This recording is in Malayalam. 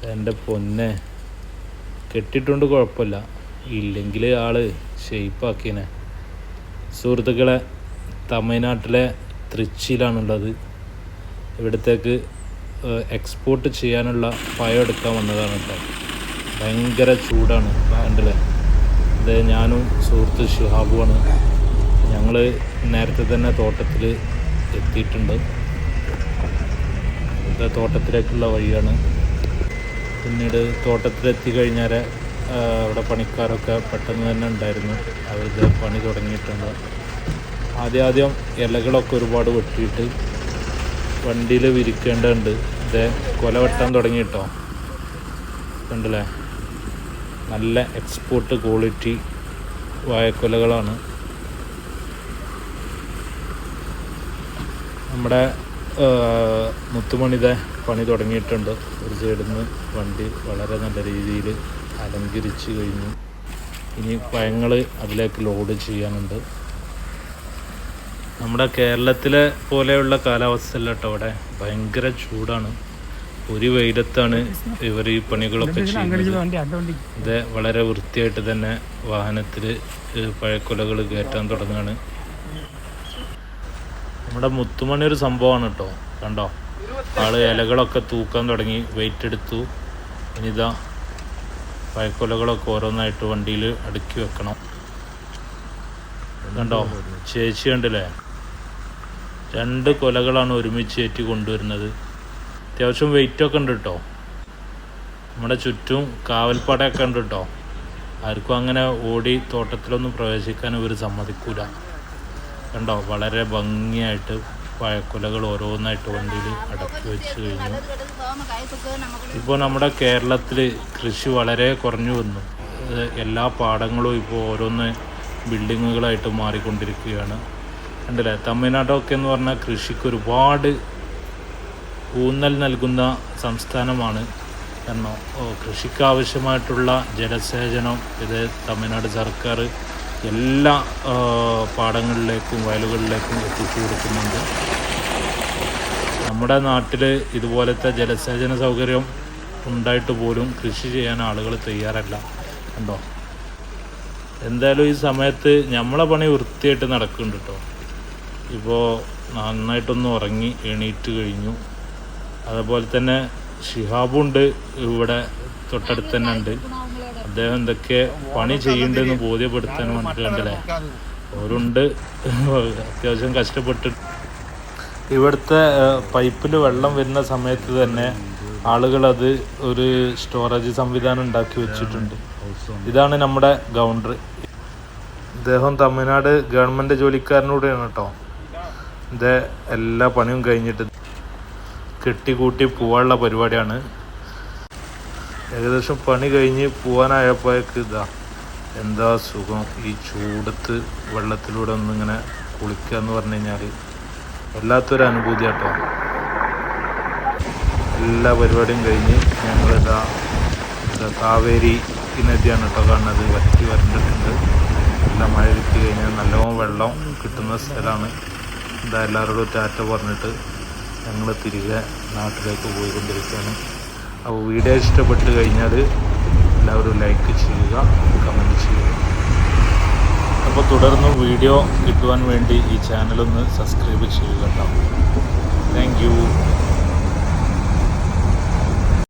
എൻ്റെ പൊന്നെ കെട്ടിട്ടുണ്ട്, കുഴപ്പമില്ല. ഇല്ലെങ്കിൽ ആള് ഷെയ്പ്പാക്കിനെ. സുഹൃത്തുക്കളെ, തമിഴ്നാട്ടിലെ തൃച്ചിയിലാണുള്ളത്. ഇവിടത്തേക്ക് എക്സ്പോർട്ട് ചെയ്യാനുള്ള പഴം എടുക്കാൻ വന്നതാണ് കേട്ടോ. ഭയങ്കര ചൂടാണ്, കണ്ടില്ലേ. അത് ഞാനും സുഹൃത്ത് ഷിഹാബുമാണ്. ഞങ്ങൾ നേരത്തെ തന്നെ തോട്ടത്തിൽ എത്തിയിട്ടുണ്ട്. ഇത് തോട്ടത്തിലേക്കുള്ള വഴിയാണ്. പിന്നീട് തോട്ടത്തിലെത്തി കഴിഞ്ഞാൽ അവിടെ പണിക്കാരൊക്കെ പെട്ടെന്ന് തന്നെ ഉണ്ടായിരുന്നു. അവരിത് പണി തുടങ്ങിയിട്ടുണ്ട്. ആദ്യം ഇലകളൊക്കെ ഒരുപാട് വെട്ടിയിട്ട് വണ്ടിയിൽ വിരിക്കേണ്ടതുണ്ട്. ഇത് കൊല വെട്ടാൻ തുടങ്ങിയിട്ടോ. കണ്ടില്ലേ, നല്ല എക്സ്പോർട്ട് ക്വാളിറ്റി വാഴക്കൊലകളാണ്. നമ്മുടെ മുത്തുമണിയുടെ പണി തുടങ്ങിയിട്ടുണ്ട്. ഒരു സൈഡിൽ നിന്ന് വണ്ടി വളരെ നല്ല രീതിയിൽ അലങ്കരിച്ച് കഴിഞ്ഞു. ഇനി പഴങ്ങൾ അതിലേക്ക് ലോഡ് ചെയ്യാനുണ്ട്. നമ്മുടെ കേരളത്തിലെ പോലെയുള്ള കാലാവസ്ഥയല്ല കേട്ടോ. അവിടെ ഭയങ്കര ചൂടാണ്. ഒരു വെയിലത്താണ് ഇവർ ഈ പണികളൊക്കെ ചെയ്യുന്നത്. ഇത് വളരെ വൃത്തിയായിട്ട് തന്നെ വാഹനത്തിൽ പഴക്കൊലകൾ കയറ്റാൻ തുടങ്ങുകയാണ്. നമ്മുടെ മുത്തുമണി ഒരു സംഭവമാണ് കേട്ടോ. കണ്ടോ, ആള് ഇലകളൊക്കെ തൂക്കാൻ തുടങ്ങി, വെയിറ്റ് എടുത്തു. ഇനിതാ പഴക്കൊലകളൊക്കെ ഓരോന്നായിട്ട് വണ്ടിയിൽ അടുക്കി വെക്കണം. കണ്ടോ, ചേച്ചി കണ്ടില്ലേ, 2 കൊലകളാണ് ഒരുമിച്ച് ഏറ്റി കൊണ്ടുവരുന്നത്. അത്യാവശ്യം വെയിറ്റൊക്കെ ഉണ്ട് കേട്ടോ. നമ്മുടെ ചുറ്റും കാവൽപ്പടയൊക്കെ ഉണ്ട് കേട്ടോ. ആർക്കും അങ്ങനെ ഓടി തോട്ടത്തിലൊന്നും പ്രവേശിക്കാൻ ഇവർ സമ്മതിക്കൂല. കണ്ടോ, വളരെ ഭംഗിയായിട്ട് പഴക്കൊലകൾ ഓരോന്നായിട്ട് വണ്ടിയിൽ അടക്കി വെച്ച് കഴിഞ്ഞു. ഇപ്പോൾ നമ്മുടെ കേരളത്തിൽ കൃഷി വളരെ കുറഞ്ഞു വന്നു. എല്ലാ പാടങ്ങളും ഇപ്പോൾ ഓരോന്ന് ബിൽഡിങ്ങുകളായിട്ട് മാറിക്കൊണ്ടിരിക്കുകയാണ്. കണ്ടില്ലേ, തമിഴ്നാടൊക്കെ എന്ന് പറഞ്ഞാൽ കൃഷിക്ക് ഒരുപാട് ഊന്നൽ നൽകുന്ന സംസ്ഥാനമാണ്. കാരണം കൃഷിക്ക് ആവശ്യമായിട്ടുള്ള ജലസേചനം ഇത് തമിഴ്നാട് സർക്കാർ എല്ലാ പാടങ്ങളിലേക്കും വയലുകളിലേക്കും എത്തിച്ചു കൊടുക്കുന്നുണ്ട്. നമ്മുടെ നാട്ടിൽ ഇതുപോലത്തെ ജലസേചന സൗകര്യം ഉണ്ടായിട്ട് പോലും കൃഷി ചെയ്യാൻ ആളുകൾ തയ്യാറല്ല. കണ്ടോ, എന്തായാലും ഈ സമയത്ത് നമ്മളെ പണി വൃത്തിയായിട്ട് നടക്കുന്നുണ്ട് കേട്ടോ. ഇപ്പോൾ നന്നായിട്ടൊന്ന് ഉറങ്ങി എണീറ്റ് കഴിഞ്ഞു. അതുപോലെ തന്നെ ഷിഹാബുണ്ട് ഇവിടെ തൊട്ടടുത്ത് തന്നെ ഉണ്ട്. അദ്ദേഹം എന്തൊക്കെ പണി ചെയ്യണ്ടെന്ന് ബോധ്യപ്പെടുത്താൻ വേണ്ടിയിട്ട് കണ്ടില്ലേ, അവരുണ്ട് അത്യാവശ്യം കഷ്ടപ്പെട്ട്. ഇവിടുത്തെ പൈപ്പിൽ വെള്ളം വരുന്ന സമയത്ത് തന്നെ ആളുകളത് ഒരു സ്റ്റോറേജ് സംവിധാനം ഉണ്ടാക്കി വെച്ചിട്ടുണ്ട്. ഇതാണ് നമ്മുടെ ഗൗണ്ടർ. ഇദ്ദേഹം തമിഴ്നാട് ഗവൺമെൻറ് ജോലിക്കാരനൂടെയാണ് കേട്ടോ. ഇത് എല്ലാ പണിയും കഴിഞ്ഞിട്ട് കെട്ടിക്കൂട്ടി പോകാനുള്ള പരിപാടിയാണ്. ഏകദേശം പണി കഴിഞ്ഞ് പോകാനായപ്പോഴേക്ക് ഇതാ എന്താ സുഖം. ഈ ചൂടത്ത് വെള്ളത്തിലൂടെ ഒന്നിങ്ങനെ കുളിക്കുക എന്ന് പറഞ്ഞു കഴിഞ്ഞാൽ വല്ലാത്തൊരു അനുഭൂതി കേട്ടോ. എല്ലാ പരിപാടിയും കഴിഞ്ഞ് ഞങ്ങളിതാ കാവേരി നദിയാണ് കേട്ടോ കാണുന്നത്. വറ്റി വരണ്ടിട്ടുണ്ട്. നല്ല മഴ കിട്ടി കഴിഞ്ഞാൽ നല്ലോണം വെള്ളം കിട്ടുന്ന സ്ഥലമാണ്. ഇതാ എല്ലാവരോടും ടാറ്റ പറഞ്ഞിട്ട് ഞങ്ങൾ തിരികെ നാട്ടിലേക്ക് പോയിക്കൊണ്ടിരിക്കുകയാണ്. അപ്പോൾ വീഡിയോ ഇഷ്ടപ്പെട്ട് കഴിഞ്ഞാൽ എല്ലാവരും ലൈക്ക് ചെയ്യുക, കമൻറ്റ് ചെയ്യുക. അപ്പോൾ തുടർന്ന് വീഡിയോ കിട്ടുവാൻ വേണ്ടി ഈ ചാനലൊന്ന് സബ്സ്ക്രൈബ് ചെയ്യുക കേട്ടോ.